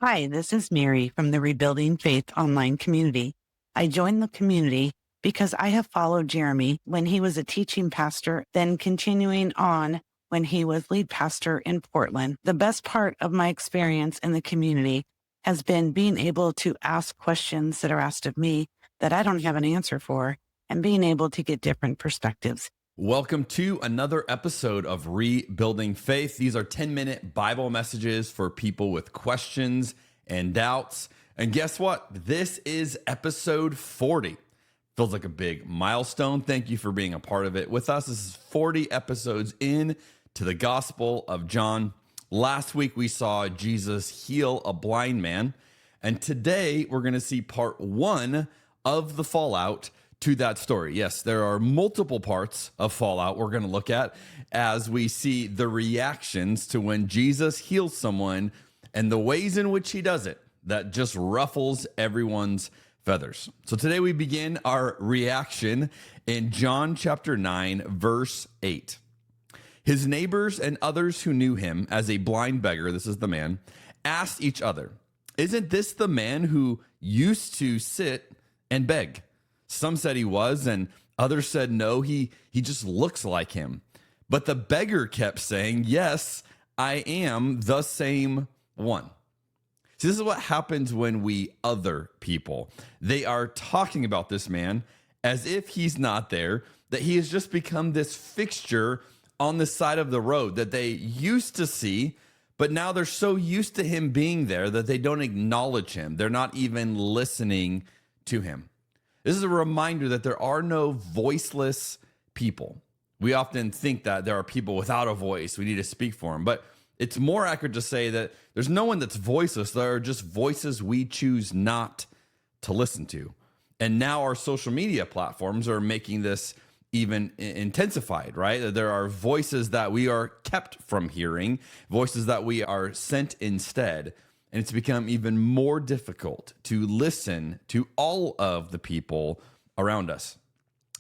Hi, this is Mary from the Rebuilding Faith online community. I joined the community because I have followed Jeremy when he was a teaching pastor, then continuing on when he was lead pastor in Portland. The best part of my experience in the community has been being able to ask questions that are asked of me that I don't have an answer for and being able to get different perspectives. Welcome to another episode of Rebuilding Faith. These are 10-minute Bible messages for people with questions and doubts. And guess what? This is episode 40. Feels like a big milestone. Thank you for being a part of it with us. This is 40 episodes in to the Gospel of John. Last week, we saw Jesus heal a blind man. And today, we're going to see part one of the fallout to that story. Yes, there are multiple parts of fallout we're going to look at as we see the reactions to when Jesus heals someone and the ways in which he does it that just ruffles everyone's feathers. So today we begin our reaction in John chapter 9, verse 8. His neighbors and others who knew him as a blind beggar, this is the man, asked each other, "Isn't this the man who used to sit and beg?" Some said he was, and others said no, he just looks like him. But the beggar kept saying, "Yes, I am the same one." See, this is what happens when we other people. They are talking about this man as if he's not there, that he has just become this fixture on the side of the road that they used to see, but now they're so used to him being there that they don't acknowledge him. They're not even listening to him. This is a reminder that there are no voiceless people. We often think that there are people without a voice. We need to speak for them. But it's more accurate to say that there's no one that's voiceless. There are just voices we choose not to listen to. And now our social media platforms are making this even intensified, right? There are voices that we are kept from hearing, voices that we are sent instead. And it's become even more difficult to listen to all of the people around us.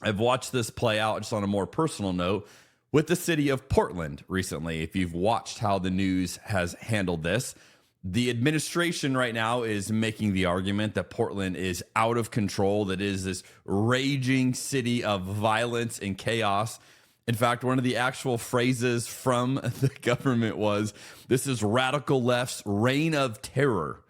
I've watched this play out just on a more personal note with the city of Portland recently. If you've watched how the news has handled this, the administration right now is making the argument that Portland is out of control, that it is this raging city of violence and chaos. In fact, one of the actual phrases from the government was, "This is radical left's reign of terror"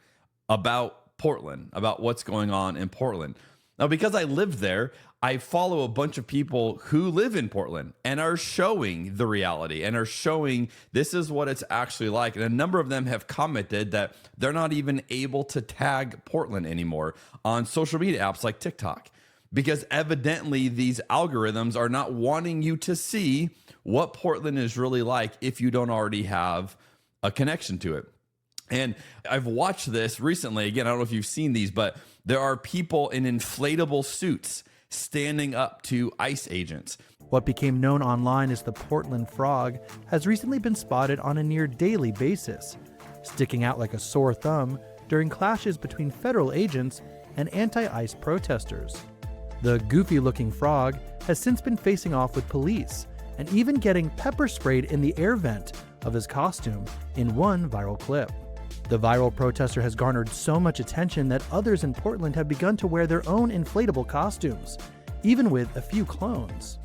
about Portland, about what's going on in Portland. Now, because I live there, I follow a bunch of people who live in Portland and are showing the reality and are showing this is what it's actually like. And a number of them have commented that they're not even able to tag Portland anymore on social media apps like TikTok, because evidently these algorithms are not wanting you to see what Portland is really like if you don't already have a connection to it. And I've watched this recently. Again, I don't know if you've seen these, but there are people in inflatable suits standing up to ICE agents. What became known online as the Portland Frog has recently been spotted on a near daily basis, sticking out like a sore thumb during clashes between federal agents and anti-ICE protesters. The goofy-looking frog has since been facing off with police and even getting pepper sprayed in the air vent of his costume in one viral clip. The viral protester has garnered so much attention that others in Portland have begun to wear their own inflatable costumes, even with a few clones.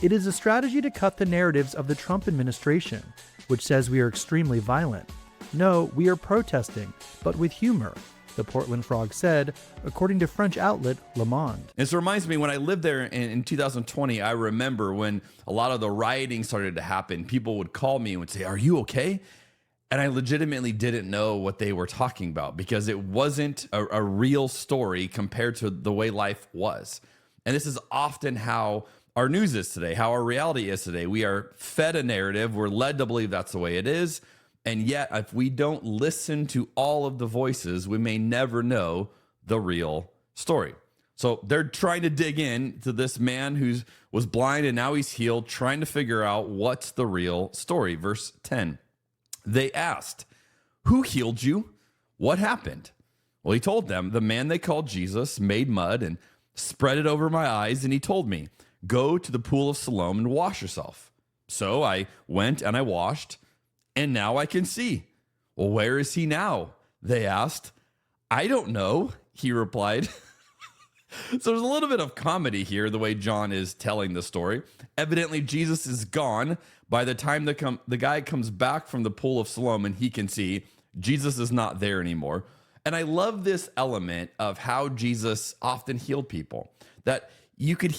It is a strategy to cut the narratives of the Trump administration, which says we are extremely violent. No, we are protesting, but with humor, the Portland Frog said, according to French outlet Le Monde. This reminds me, when I lived there in 2020, I remember when a lot of the rioting started to happen, people would call me and would say, "Are you okay?" And I legitimately didn't know what they were talking about because it wasn't a real story compared to the way life was. And this is often how our news is today, how our reality is today. We are fed a narrative. We're led to believe that's the way it is. And yet, if we don't listen to all of the voices, we may never know the real story. So they're trying to dig in to this man who was blind and now he's healed, trying to figure out what's the real story. Verse 10, they asked, "Who healed you? What happened?" Well, he told them, "The man they called Jesus made mud and spread it over my eyes, and he told me, 'Go to the pool of Siloam and wash yourself.' So I went and I washed, and now I can see." Well, where is he now? they asked. I don't know, he replied. So there's a little bit of comedy here, the way John is telling the story. Evidently, Jesus is gone. By the time the guy comes back from the pool of Siloam and he can see, Jesus is not there anymore. And I love this element of how Jesus often healed people, that you could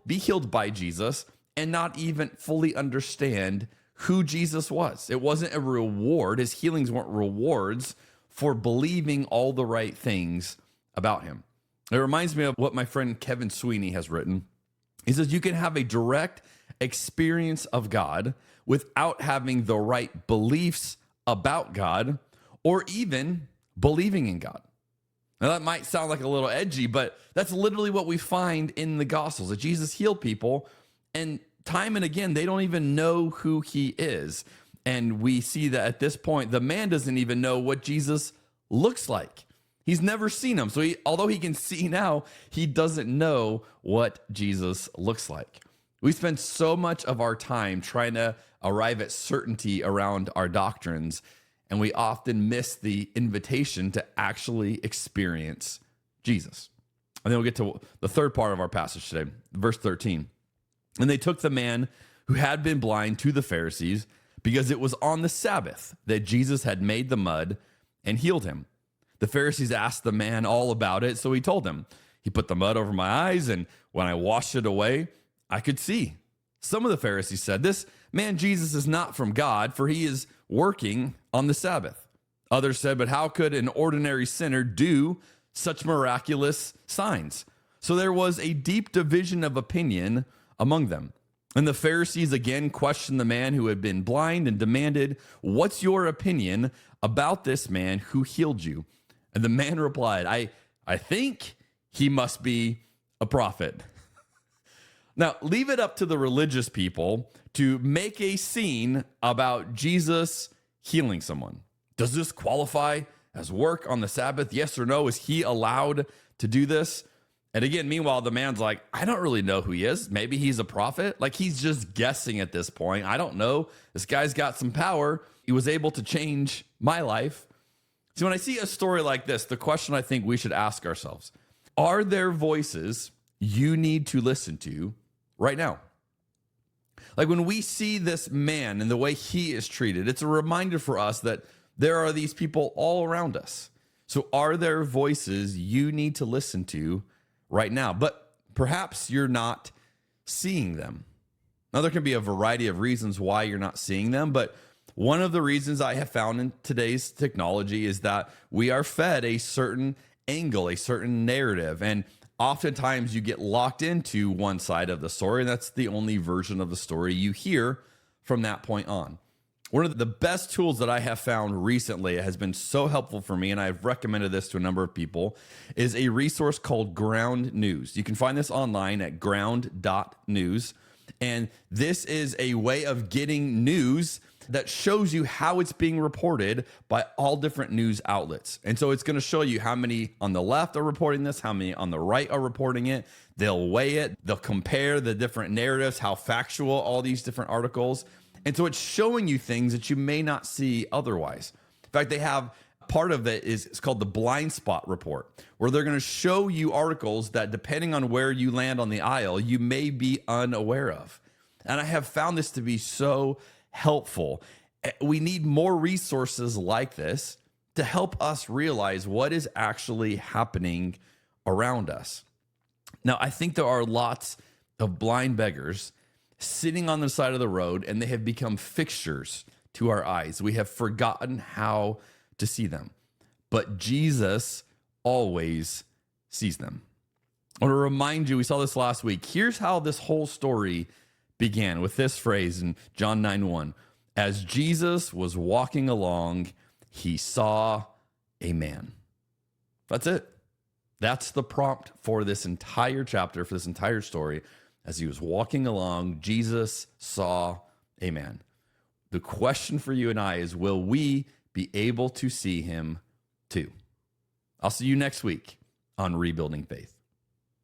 be healed by Jesus and not even fully understand who Jesus was. It wasn't a reward. His healings weren't rewards for believing all the right things about him. It reminds me of what my friend Kevin Sweeney has written. He says, you can have a direct experience of God without having the right beliefs about God or even believing in God. Now, that might sound like a little edgy, but that's literally what we find in the Gospels, that Jesus healed people, and time and again, they don't even know who he is. And we see that at this point, the man doesn't even know what Jesus looks like. He's never seen him. So although he can see now, he doesn't know what Jesus looks like. We spend so much of our time trying to arrive at certainty around our doctrines, and we often miss the invitation to actually experience Jesus. And then we'll get to the third part of our passage today, verse 13. And they took the man who had been blind to the Pharisees because it was on the Sabbath that Jesus had made the mud and healed him. The Pharisees asked the man all about it, so he told them. He put the mud over my eyes, and when I washed it away, I could see. Some of the Pharisees said, this man Jesus is not from God, for he is working on the Sabbath. Others said, but how could an ordinary sinner do such miraculous signs? So there was a deep division of opinion among them. And the Pharisees again questioned the man who had been blind and demanded, what's your opinion about this man who healed you? And the man replied, I think he must be a prophet. Now, leave it up to the religious people to make a scene about Jesus healing someone. Does this qualify as work on the Sabbath? Yes or no? Is he allowed to do this? And again, meanwhile, the man's like, I don't really know who he is. Maybe he's a prophet. Like, he's just guessing at this point. I don't know. This guy's got some power. He was able to change my life. So when I see a story like this, the question I think we should ask ourselves, are there voices you need to listen to right now? Like when we see this man and the way he is treated, it's a reminder for us that there are these people all around us. So are there voices you need to listen to right now? But perhaps you're not seeing them. Now, there can be a variety of reasons why you're not seeing them, but one of the reasons I have found in today's technology is that we are fed a certain angle, a certain narrative, and oftentimes you get locked into one side of the story, and that's the only version of the story you hear from that point on. One of the best tools that I have found recently, it has been so helpful for me, and I've recommended this to a number of people, is a resource called Ground News. You can find this online at ground.news, and this is a way of getting news that shows you how it's being reported by all different news outlets. And so it's going to show you how many on the left are reporting this, how many on the right are reporting it. They'll weigh it. They'll compare the different narratives, how factual all these different articles. And so it's showing you things that you may not see otherwise. In fact, they have part of it it's called the blind spot report, where they're going to show you articles that depending on where you land on the aisle, you may be unaware of. And I have found this to be so helpful. We need more resources like this to help us realize what is actually happening around us. Now, I think there are lots of blind beggars sitting on the side of the road, and they have become fixtures to our eyes. We have forgotten how to see them, but Jesus always sees them. I want to remind you, we saw this last week. Here's how this whole story began, with this phrase in John 9:1. As Jesus was walking along, he saw a man. That's it. That's the prompt for this entire chapter, for this entire story. As he was walking along, Jesus saw a man. The question for you and I is, will we be able to see him too? I'll see you next week on Rebuilding Faith.